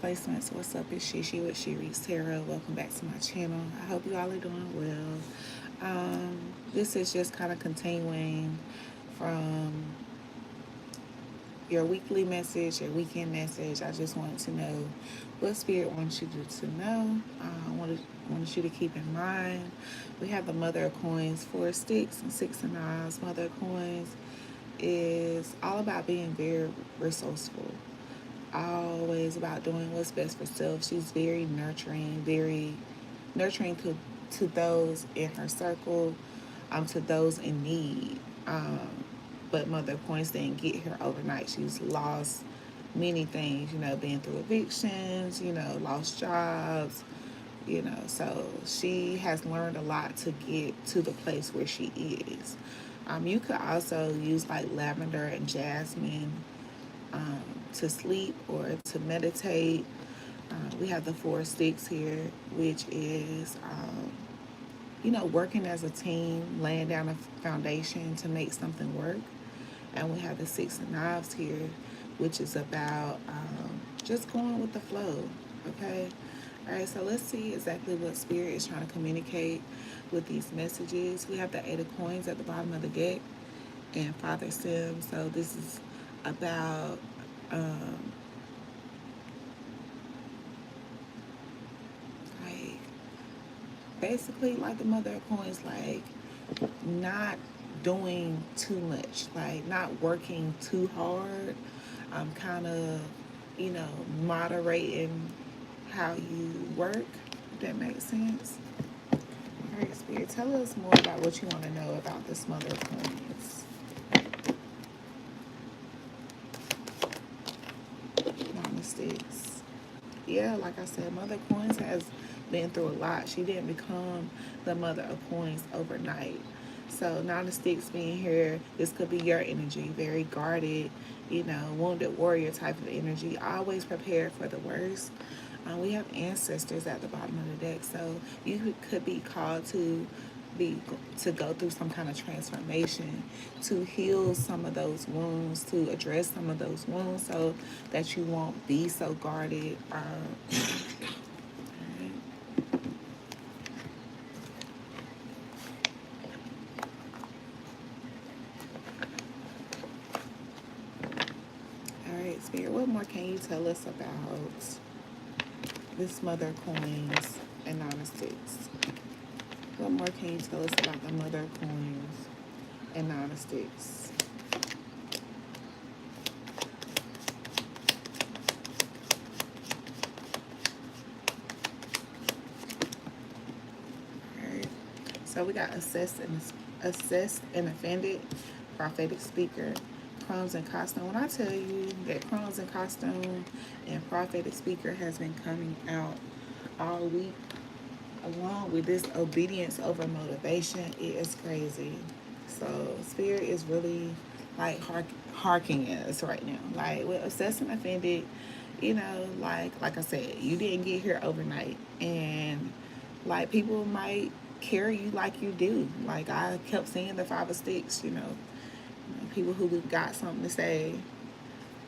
placements. What's up? It's Shishi with ShiReads Tarot. Welcome back to my channel. I hope you all are doing well. This is just kind of continuing from your weekly message, your weekend message. I just wanted to know what Spirit wants you to know. I wanted you to keep in mind. We have the Mother of Coins, 4 sticks and 6 of knives. Mother of Coins is all about being very resourceful. Always about doing what's best for self. She's very nurturing to those in her circle, to those in need. But Mother of Coins didn't get here overnight. She's lost many things, been through evictions, lost jobs, so she has learned a lot to get to the place where she is. You could also use like lavender and jasmine to sleep or to meditate. We have the 4 sticks here, which is, working as a team, laying down a foundation to make something work. And we have the 6 of knives here, which is about just going with the flow, okay? All right, so let's see exactly what Spirit is trying to communicate with these messages. We have the 8 of Coins at the bottom of the deck and Father Sim. So this is about like basically like the Mother of Coins, like not doing too much, like not working too hard. Kind of, moderating how you work, if that makes sense. All right, Spirit, tell us more about what you want to know about this Mother of Coins. Sticks. Yeah, like I said, Mother of Coins has been through a lot. She didn't become the Mother of Coins overnight. So Nine of Sticks being here, this could be your energy, very guarded, wounded warrior type of energy, always prepared for the worst. We have ancestors at the bottom of the deck, so you could be called to go through some kind of transformation, to heal some of those wounds, to address some of those wounds so that you won't be so guarded. All right, Spirit, what more can you tell us about this Mother of Coins and Nine of Sticks? What more can you tell us about the Mother of Coins and Nine of Sticks? Alright. So we got assessed and offended, prophetic speaker, crumbs and costume. When I tell you that crumbs and costume and prophetic speaker has been coming out all week, along with this obedience over motivation, it is crazy. So Spirit is really like harking us right now. Like with obsessed and offended, like I said, you didn't get here overnight, and like people might carry you like you do. Like I kept seeing the 5 of Sticks, people who got something to say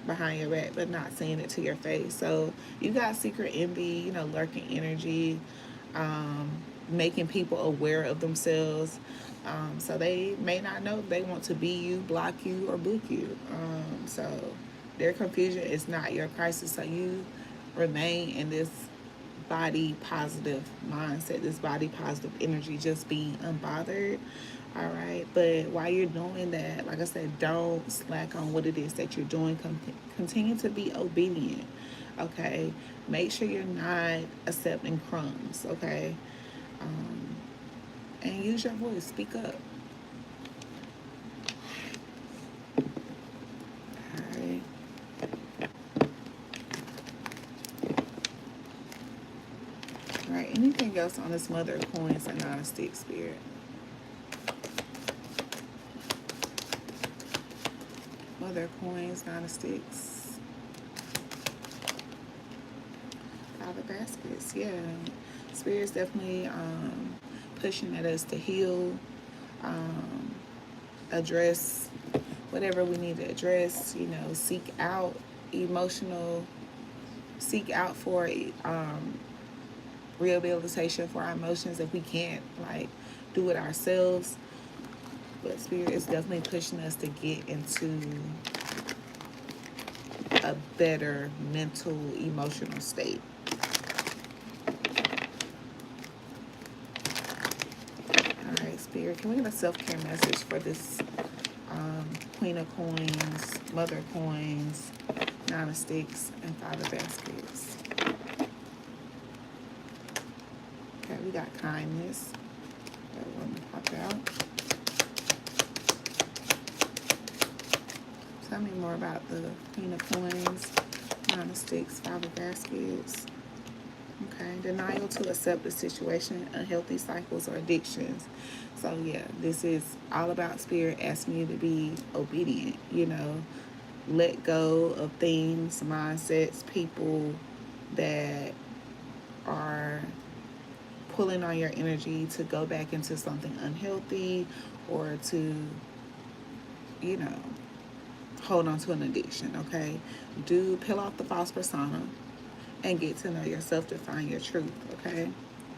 behind your back but not saying it to your face. So you got secret envy, lurking energy, making people aware of themselves, so they may not know if they want to be you, block you, or book you. So their confusion is not your crisis. So you remain in this body positive mindset, this body positive energy, just be unbothered. All right, but while you're doing that, like I said, don't slack on what it is that you're doing. Continue to be obedient, okay? Make sure you're not accepting crumbs, okay? And use your voice, speak up. All right. All right, anything else on this Mother of Coins and Nine of Sticks, Spirit? Mother of Coins, Nine of Sticks. 5 of Baskets, yeah. Spirit's definitely pushing at us to heal, address whatever we need to address, seek out emotional seek out for rehabilitation for our emotions if we can't like do it ourselves. But Spirit is definitely pushing us to get into a better mental, emotional state. All right, Spirit, can we get a self-care message for this Queen of Coins, Mother of Coins, Nine of Sticks, and Five of Baskets? Okay, we got kindness. That one pop out. Tell me more about the Queen of Coins, Nine of Sticks, Five of Baskets. Okay, denial to accept the situation, unhealthy cycles or addictions. So yeah, this is all about Spirit asking you to be obedient, you know, let go of things, mindsets, people that are pulling on your energy to go back into something unhealthy or to, you know, hold on to an addiction, okay? Do peel off the false persona and get to know yourself to find your truth, okay?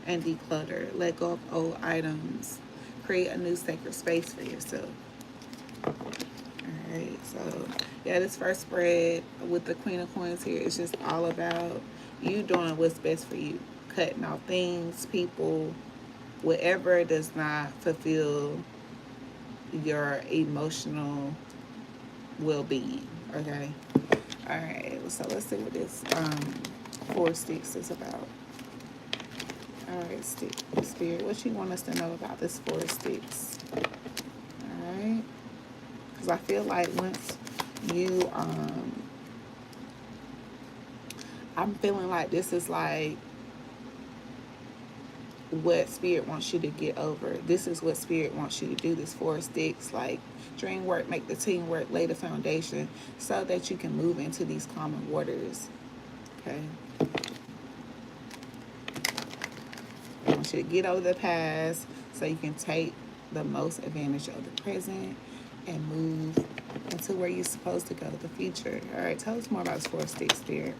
And declutter. Let go of old items. Create a new sacred space for yourself. Alright, so yeah, this first spread with the Queen of Coins here is just all about you doing what's best for you. Cutting off things, people, whatever does not fulfill your emotional well-being, okay? Alright, so let's see what this Four of Sticks is about. Alright, Spirit, what you want us to know about this Four of Sticks? Alright, because I feel like once you I'm feeling like this is like what Spirit wants you to get over. This is what Spirit wants you to do. This Four of Sticks, like dream work, make the team work, lay the foundation so that you can move into these calmer waters. Okay. I want you to get over the past so you can take the most advantage of the present and move into where you're supposed to go, the future. All right, tell us more about this Four of Sticks, Spirit.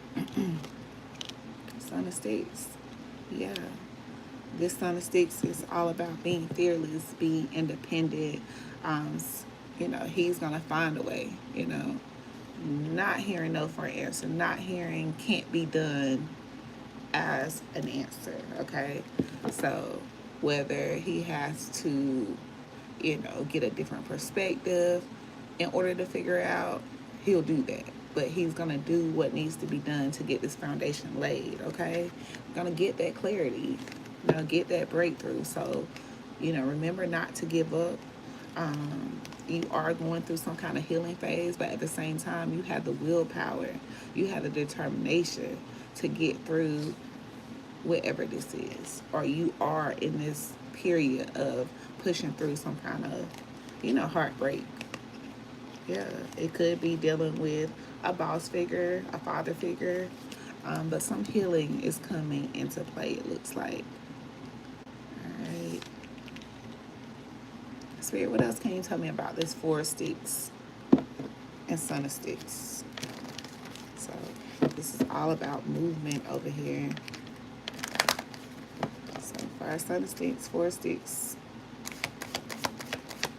Son of Sticks. Yeah. This Son of Sticks is all about being fearless, being independent. You know, he's going to find a way, you know. Not hearing no for an answer. Not hearing can't be done as an answer, okay? So whether he has to, you know, get a different perspective in order to figure out, he'll do that. But he's going to do what needs to be done to get this foundation laid, okay? Going to get that clarity, you know, get that breakthrough. So, you know, remember not to give up. You are going through some kind of healing phase, but at the same time, you have the willpower, you have the determination to get through whatever this is, or you are in this period of pushing through some kind of, you know, heartbreak. Yeah, it could be dealing with a boss figure, a father figure, but some healing is coming into play, it looks like. All right. Spirit, what else can you tell me about this Four of Sticks and Son of Sticks? So this is all about movement over here. So for our Son of Sticks, Four of Sticks,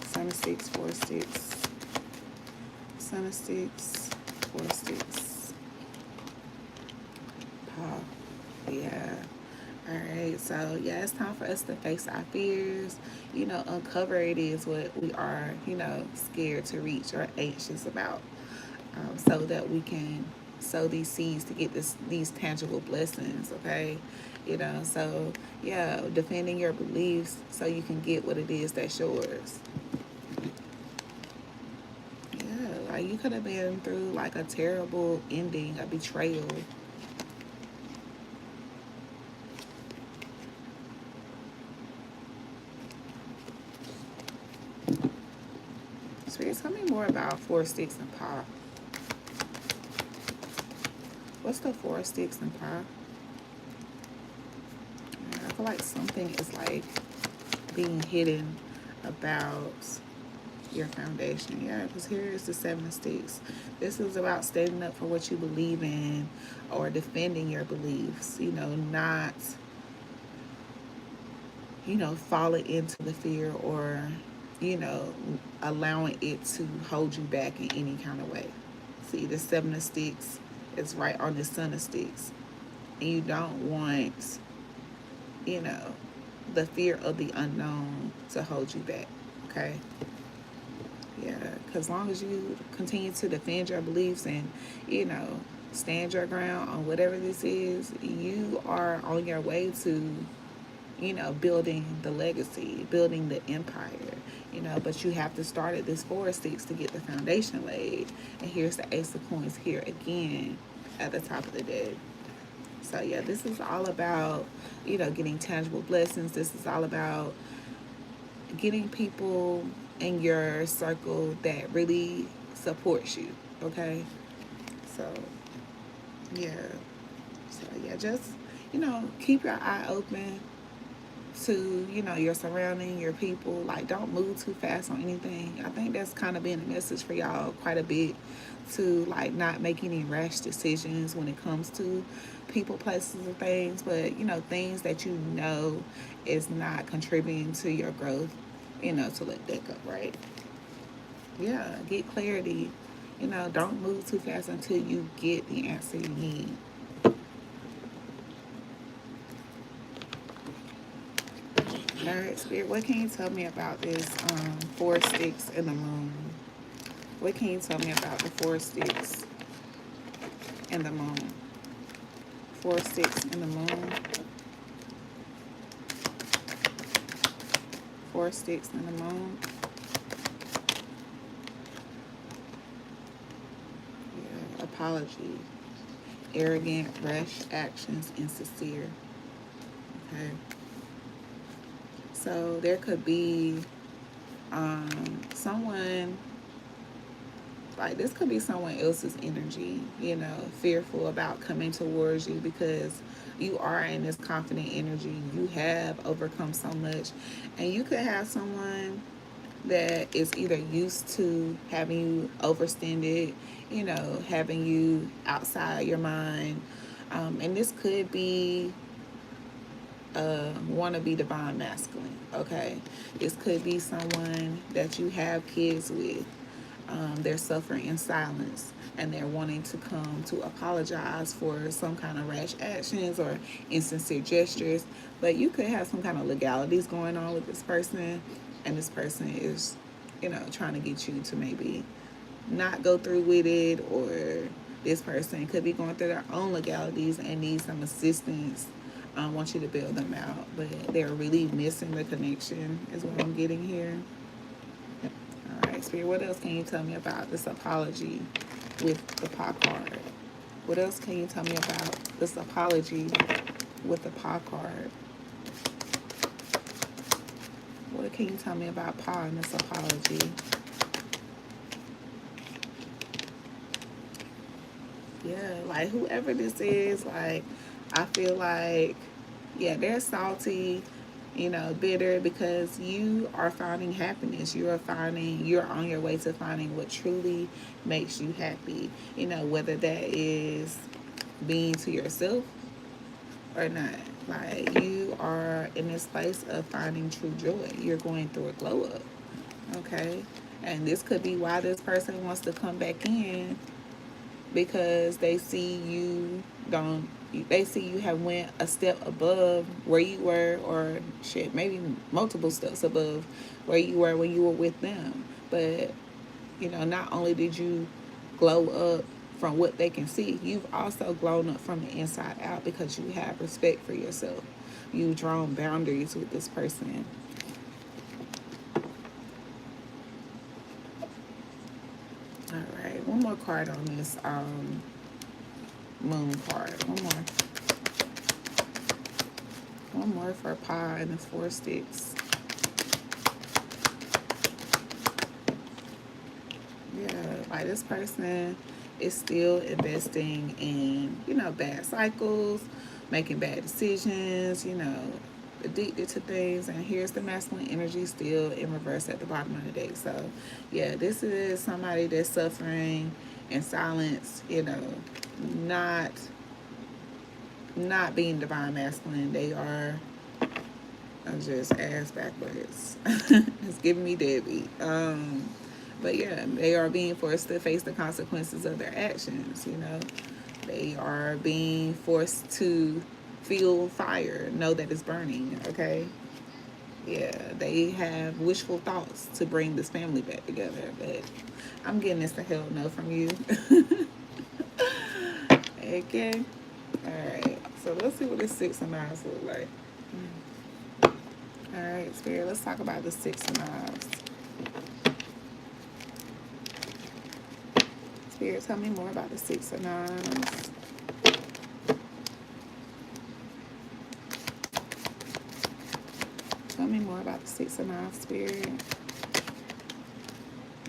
Son of Sticks, Four of Sticks, Son of Sticks, Four of Sticks. Pop. Yeah. All right, so yeah, it's time for us to face our fears, you know, uncover it is what we are, you know, scared to reach or anxious about, so that we can sow these seeds to get these tangible blessings, okay? You know, so yeah, defending your beliefs so you can get what it is that's yours. Yeah, like you could have been through like a terrible ending, a betrayal. Spirit, tell me more about Four of Sticks and Pop. What's the Four of Sticks and Pop? I feel like something is like being hidden about your foundation. Yeah, because here is the Seven of Sticks. This is about standing up for what you believe in or defending your beliefs, not, falling into the fear or, you know, allowing it to hold you back in any kind of way. See, the Seven of Sticks is right on the Son of Sticks. And you don't want, you know, the fear of the unknown to hold you back. Okay? Yeah, because as long as you continue to defend your beliefs and, stand your ground on whatever this is, you are on your way to, building the legacy, building the empire, but you have to start at this Four of Sticks to get the foundation laid. And here's the Ace of Coins here again at the top of the deck. So yeah, this is all about, getting tangible blessings. This is all about getting people in your circle that really supports you. Okay. So yeah. So yeah, just, keep your eye open to, your surrounding, your people. Like, don't move too fast on anything. I think that's kind of been a message for y'all quite a bit, to like not make any rash decisions when it comes to people, places, and things. But things that is not contributing to your growth, to let that go. Right? Yeah, get clarity. Don't move too fast until you get the answer you need. All right, Spirit, what can you tell me about this Four Sticks in the Moon? What can you tell me about the Four Sticks in the Moon? Four Sticks in the Moon. Four Sticks in the Moon. Yeah, apology. Arrogant, rash actions, insincere. Okay. So there could be someone, like this could be someone else's energy, fearful about coming towards you because you are in this confident energy. You have overcome so much. And you could have someone that is either used to having you overextended, having you outside your mind. And this could be wannabe divine masculine. Okay, this could be someone that you have kids with. They're suffering in silence and they're wanting to come to apologize for some kind of rash actions or insincere gestures. But you could have some kind of legalities going on with this person, and this person is, trying to get you to maybe not go through with it, or this person could be going through their own legalities and need some assistance. I want you to bail them out, but they're really missing the connection is what I'm getting here. All right, Spirit, what else can you tell me about this apology with the Paw card? What else can you tell me about this apology with the Paw card? What can you tell me about Paw and this apology? Yeah, like whoever this is, like I feel like, yeah, they're salty, bitter, because you are finding happiness. You're on your way to finding what truly makes you happy. Whether that is being to yourself or not. Like, you are in this place of finding true joy. You're going through a glow up. Okay? And this could be why this person wants to come back in, because they see you have went a step above where you were, or shit, maybe multiple steps above where you were when you were with them. But not only did you glow up from what they can see, you've also grown up from the inside out, because you have respect for yourself. You've drawn boundaries with this person. All right, one more card on this moon card. One more for Paw and the Four Sticks. Yeah, like this person is still investing in, bad cycles, making bad decisions, addicted to things, and here's the masculine energy still in reverse at the bottom of the deck. So yeah, this is somebody that's suffering in silence, not not being divine masculine. They are, I'm just ass backwards. It's giving me deadbeat. But yeah, they are being forced to face the consequences of their actions. They are being forced to feel fire, know that it's burning. Okay, yeah, they have wishful thoughts to bring this family back together, but I'm getting this a hell no from you. Okay, all right. So let's see what this 6 of Knives look like. All right, Spirit, let's talk about the 6 of Knives. Spirit, tell me more about the 6 of Knives. Tell me more about the 6 of Knives, Spirit.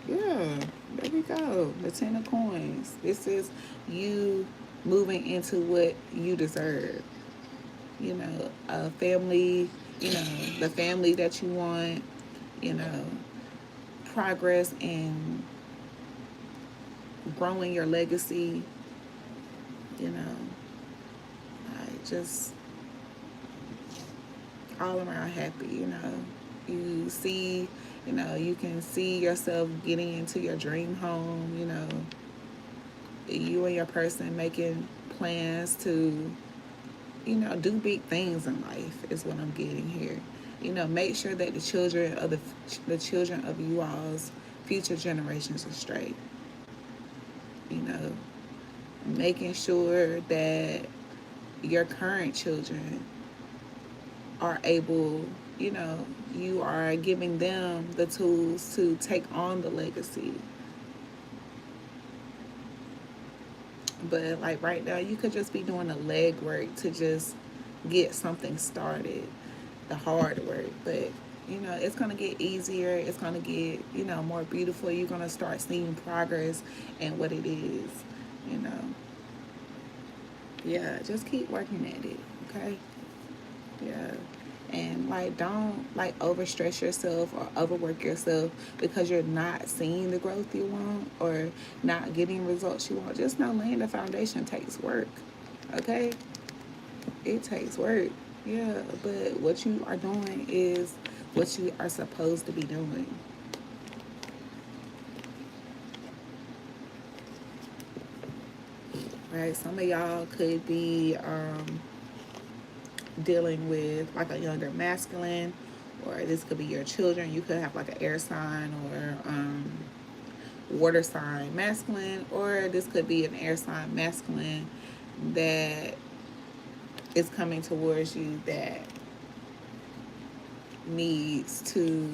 Yeah, there we go. The 10 of Coins. This is you moving into what you deserve. A family, the family that you want, you know, progress in growing your legacy, I just all around happy. You see, you can see yourself getting into your dream home. You and your person making plans to, do big things in life is what I'm getting here. Make sure that the children of you all's future generations are straight. Making sure that your current children are able, you are giving them the tools to take on the legacy. But like right now, you could just be doing the legwork to just get something started, the hard work. But it's gonna get easier. It's gonna get more beautiful. You're gonna start seeing progress in what it is. Yeah, just keep working at it. Okay. Yeah. And don't overstress yourself or overwork yourself because you're not seeing the growth you want or not getting results you want. Just know laying the foundation takes work. Okay? It takes work. Yeah, but what you are doing is what you are supposed to be doing. Right? Some of y'all could be dealing with like a younger masculine, or this could be your children. You could have like an air sign or water sign masculine, or this could be an air sign masculine that is coming towards you that needs to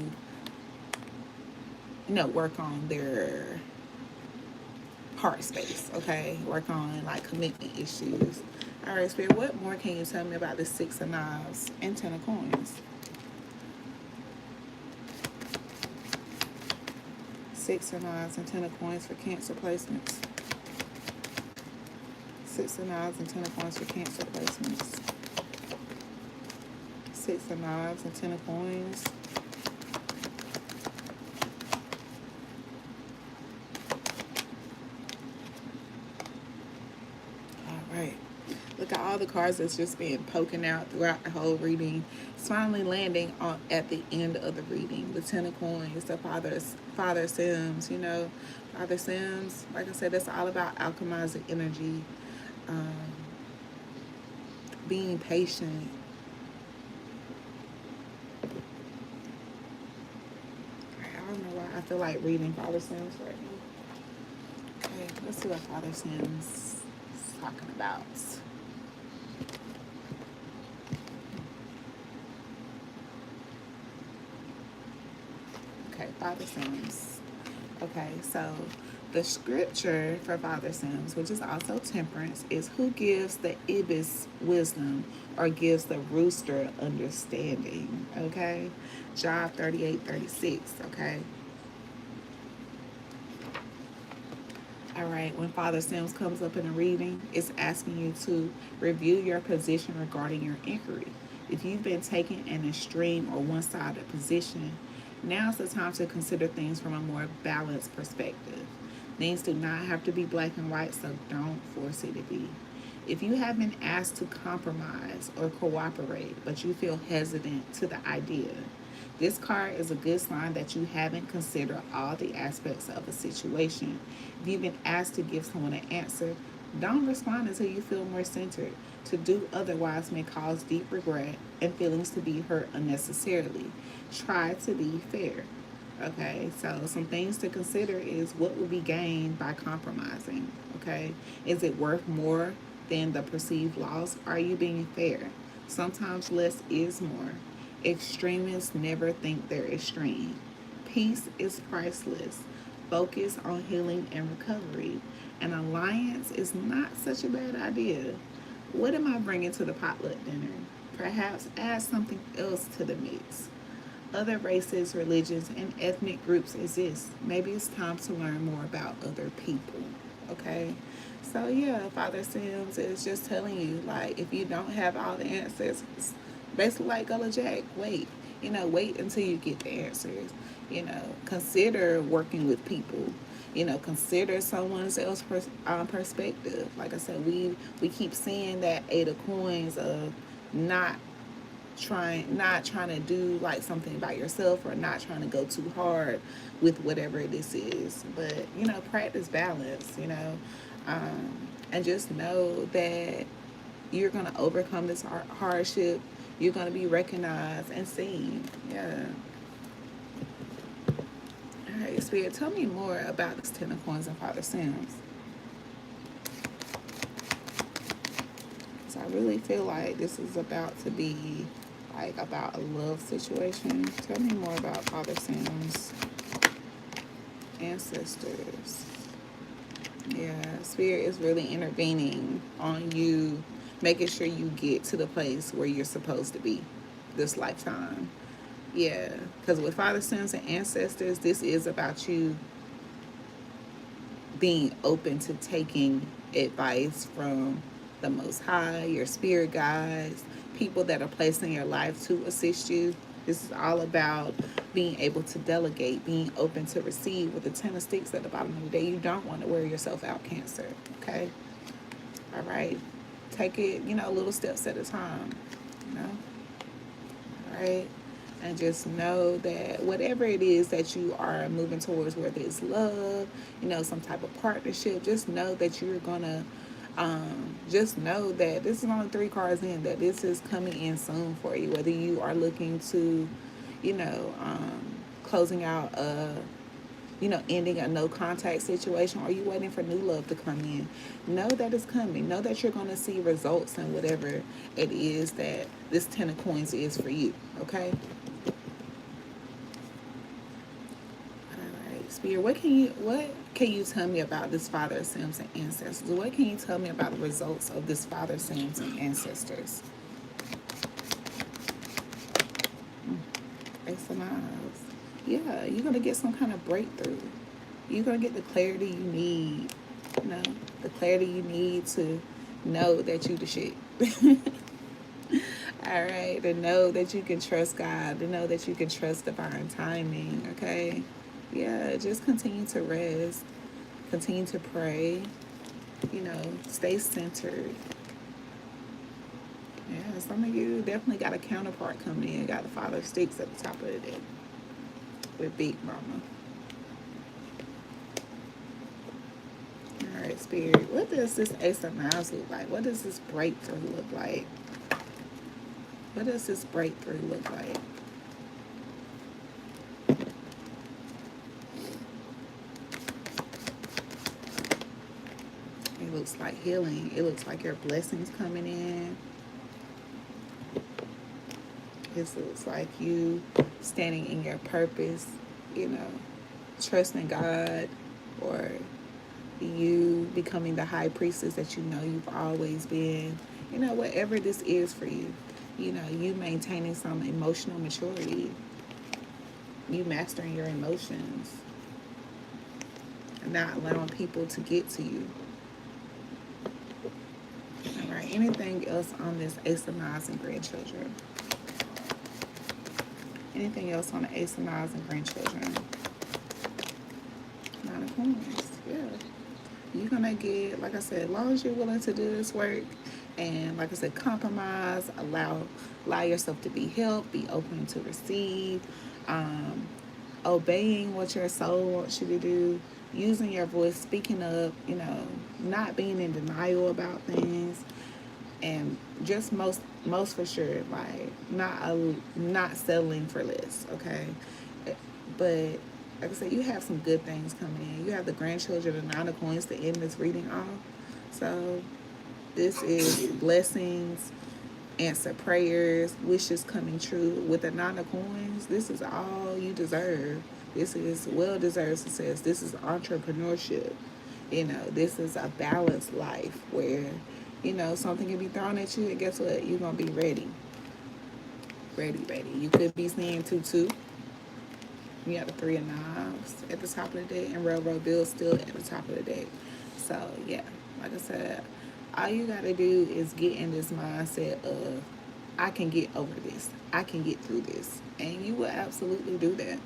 work on their heart space. Okay, work on like commitment issues. All right, Spirit, what more can you tell me about the 6 of Knives and 10 of Coins? 6 of Knives and 10 of Coins for Cancer placements. 6 of Knives and 10 of Coins for Cancer placements. 6 of Knives and 10 of Coins. All right. Look at all the cards that's just been poking out throughout the whole reading. It's finally landing at the end of the reading. The 10 of Coins, the Father Sims, Father Sims, like I said, that's all about alchemizing energy, being patient. I don't know why I feel like reading Father Sims right now. Okay, let's see what Father Sims is talking about. Okay, Father Sims. Okay, so the scripture for Father Sims, which is also temperance, is who gives the ibis wisdom or gives the rooster understanding. Okay, Job 38:36. Okay. All right, when Father Sims comes up in a reading, it's asking you to review your position regarding your inquiry. If you've been taking an extreme or one-sided position, now's the time to consider things from a more balanced perspective. Things do not have to be black and white, so don't force it to be. If you have been asked to compromise or cooperate, but you feel hesitant to the idea, this card is a good sign that you haven't considered all the aspects of a situation. If you've been asked to give someone an answer, don't respond until you feel more centered. To do otherwise may cause deep regret and feelings to be hurt unnecessarily. Try to be fair. Okay, so some things to consider is what will be gained by compromising. Okay, is it worth more than the perceived loss? Are you being fair? Sometimes less is more. Extremists never think they're extreme. Peace is priceless. Focus on healing and recovery. An alliance is not such a bad idea. What am I bringing to the potluck dinner? Perhaps add something else to the mix. Other races, religions, and ethnic groups exist. Maybe it's time to learn more about other people. Okay? So, yeah, Father Sims is just telling you, like, if you don't have all the answers, it's basically like Gullah Jack, wait. Wait until you get the answers. Consider working with people. Consider someone else's perspective. Like I said, we keep seeing that 8 of coins of not trying to do like something by yourself, or not trying to go too hard with whatever this is, but practice balance, and just know that you're going to overcome this hardship. You're going to be recognized and seen. Yeah. All right, Spirit, tell me more about this 10 of coins and Father Sims. So I really feel like this is about to be like about a love situation. Tell me more about Father Sims, ancestors. Yeah, Spirit is really intervening on you, making sure you get to the place where you're supposed to be this lifetime. Yeah, because with Father Sims and ancestors, this is about you being open to taking advice from the Most High, your spirit guides, people that are placed in your life to assist you. This is all about being able to delegate, being open to receive. With the 10 of Sticks at the bottom of the day, you don't want to wear yourself out, Cancer. Okay? All right? Take it, little steps at a time. All right? And just know that whatever it is that you are moving towards, whether it's love, some type of partnership, just know that you're going to just know that this is only 3 cards in, that this is coming in soon for you. Whether you are looking to, closing out ending a no contact situation, or you waiting for new love to come in, know that it's coming. Know that you're going to see results in whatever it is that this 10 of coins is for you. Okay? Spirit, what can you tell me about this Father Sims and ancestors? What can you tell me about the results of this Father Sims and ancestors? Ace of Knives. Yeah, you're gonna get some kind of breakthrough. You're gonna get the clarity you need. The clarity you need to know that you the shit. All right, to know that you can trust God, to know that you can trust divine timing. Okay. Yeah, just continue to rest, continue to pray, stay centered. Yeah, some of you definitely got a counterpart coming in, got the Father of Sticks at the top of the deck with Big Mama. All right, Spirit, what does this Ace of Knives look like? What does this breakthrough look like? What does this breakthrough look like? It looks like healing. It looks like your blessings coming in. It looks like you standing in your purpose, trusting God, or you becoming the high priestess that you've always been. Whatever this is for you, you maintaining some emotional maturity, you mastering your emotions, and not allowing people to get to you. All right. anything else on this Ace of Knives and grandchildren? Anything else on the Ace of Knives and grandchildren? Nine of Coins. Yeah. You're going to get, like I said, as long as you're willing to do this work and, like I said, compromise, allow yourself to be helped, be open to receive, obeying what your soul wants you to do, using your voice, speaking up, you know, not being in denial about things, and just most for sure, like not settling for less, okay? But like I said, you have some good things coming in. You have the grandchildren, the Nine of Coins to end this reading off. So this is blessings, answer prayers, wishes coming true. With the Nine of Coins, this is all you deserve. This is well-deserved success. This is entrepreneurship. You know, this is a balanced life where, you know, something can be thrown at you, and guess what? You're going to be ready. Ready. You could be seeing 2-2. You have the Three of Knives at the top of the deck, and Railroad Bill still at the top of the deck. So, yeah, like I said, all you got to do is get in this mindset of, I can get over this. I can get through this. And you will absolutely do that.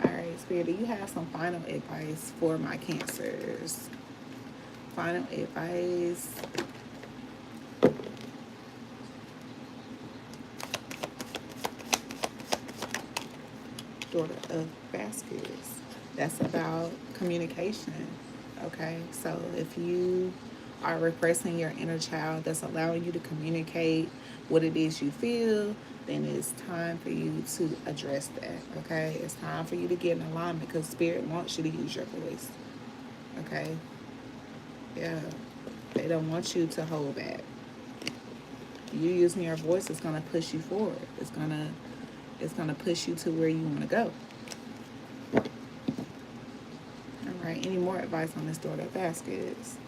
All right, Spirit, do you have some final advice for my Cancers? Final advice. Daughter of Baskets. That's about communication. Okay, so if you are repressing your inner child that's allowing you to communicate what it is you feel, then it's time for you to address that. Okay, it's time for you to get in alignment, because Spirit wants you to use your voice. Okay, yeah, they don't want you to hold back. You using your voice is gonna push you forward. It's gonna push you to where you want to go. All right, any more advice on this Daughter of Baskets?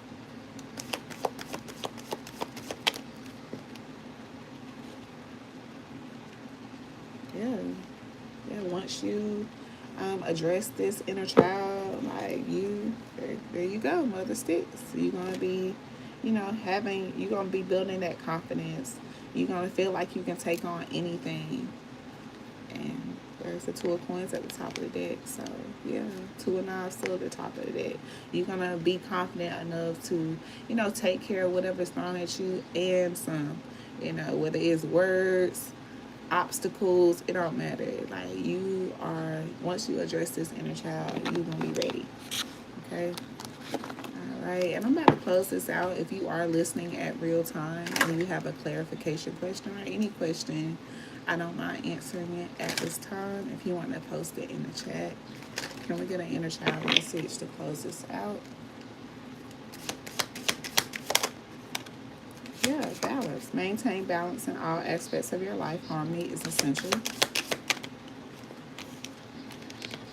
Yeah, once you address this inner child, like there you go, Mother Sticks. You're gonna be, you know, you're gonna be building that confidence. You're gonna feel like you can take on anything. And there's the Two of Coins at the top of the deck. So yeah, Two of Knives still at the top of the deck. You're gonna be confident enough to, you know, take care of whatever's thrown at you and some. You know, whether it's words, obstacles, it don't matter. Like, you are, once you address this inner child, you're gonna be ready. Okay. All right, and I'm about to close this out. If you are listening at real time and you have a clarification question or any question, I don't mind answering it at this time. If you want to post it in the chat. Can we get an inner child message to close this out? Yeah, balance. Maintain balance in all aspects of your life. Harmony is essential.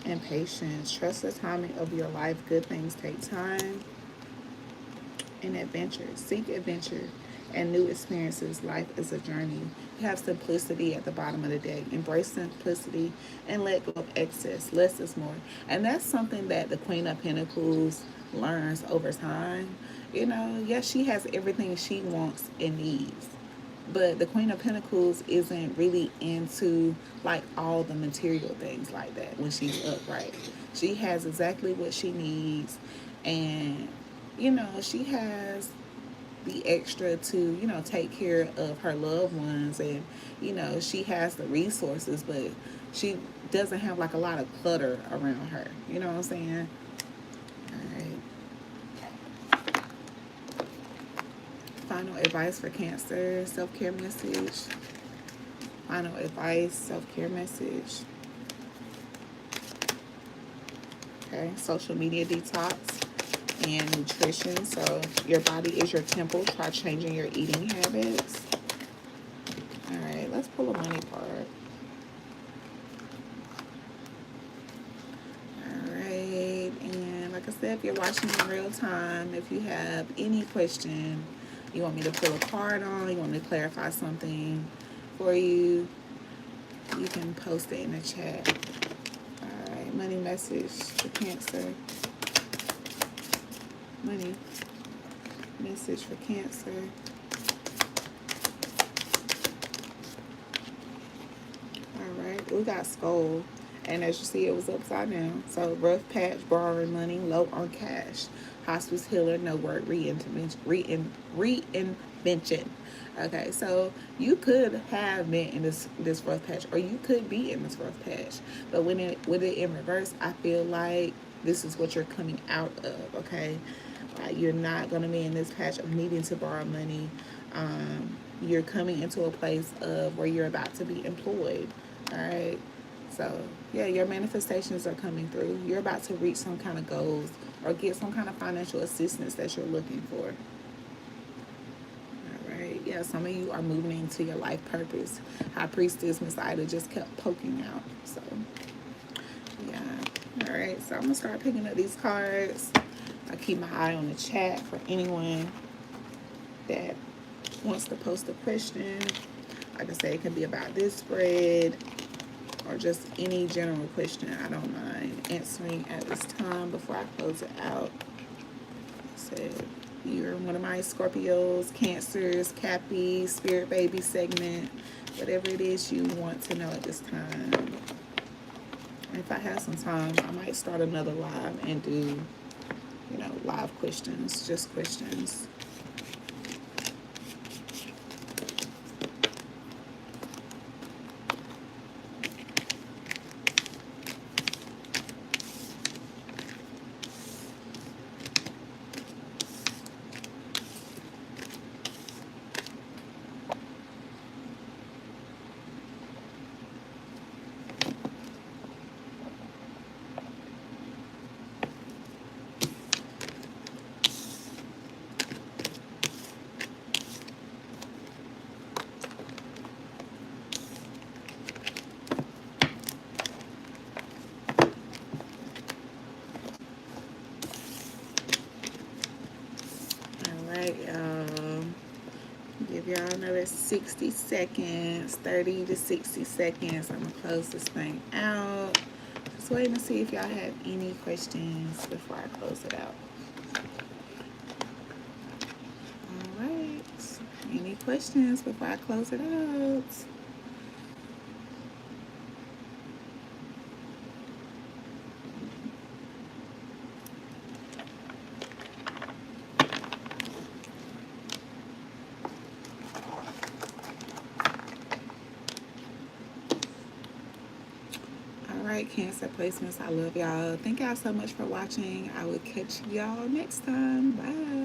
And patience. Trust the timing of your life. Good things take time. And adventure. Seek adventure and new experiences. Life is a journey. You have simplicity at the bottom of the deck. Embrace simplicity and let go of excess. Less is more. And that's something that the Queen of Pentacles learns over time. You know, yes, she has everything she wants and needs. But the Queen of Pentacles isn't really into like all the material things like that when she's upright. She has exactly what she needs, and you know, she has the extra to, you know, take care of her loved ones, and you know, she has the resources, but she doesn't have like a lot of clutter around her. You know what I'm saying? All right. Final advice for Cancer, self-care message. Final advice, self-care message. Okay, social media detox and nutrition. So your body is your temple. Try changing your eating habits. All right, let's pull a money card. All right, and like I said, if you're watching in real time, if you have any question, you want me to pull a card on, you want me to clarify something for you, you can post it in the chat. All right, money message for Cancer. Money message for Cancer. we got skull. And as you see, it was upside down. So rough patch, borrowing money, low on cash. Hospice healer, no word, reinvention. Okay, so you could have been in this rough patch, or you could be in this rough patch. But when it with it in reverse, I feel like this is what you're coming out of. Okay, you're not gonna be in this patch of needing to borrow money. You're coming into a place of where you're about to be employed. All right. So yeah, your manifestations are coming through. You're about to reach some kind of goals or get some kind of financial assistance that you're looking for. All right. Yeah, some of you are moving into your life purpose. High Priestess Miss Ida just kept poking out. So yeah. All right. So I'm gonna start picking up these cards. I keep my eye on the chat for anyone that wants to post a question. Like I say, it can be about this spread or just any general question. I don't mind answering at this time before I close it out. So you're one of my Scorpios, Cancers, Cappy, Spirit Baby segment, whatever it is you want to know at this time. And if I have some time, I might start another live and do, live questions, just questions. Give y'all another 60 seconds, 30 to 60 seconds. I'm gonna close this thing out. Just waiting to see if y'all have any questions before I close it out. All right. Any questions before I close it out? Alright, Cancer placements, I love y'all. Thank y'all so much for watching. I will catch y'all next time. Bye.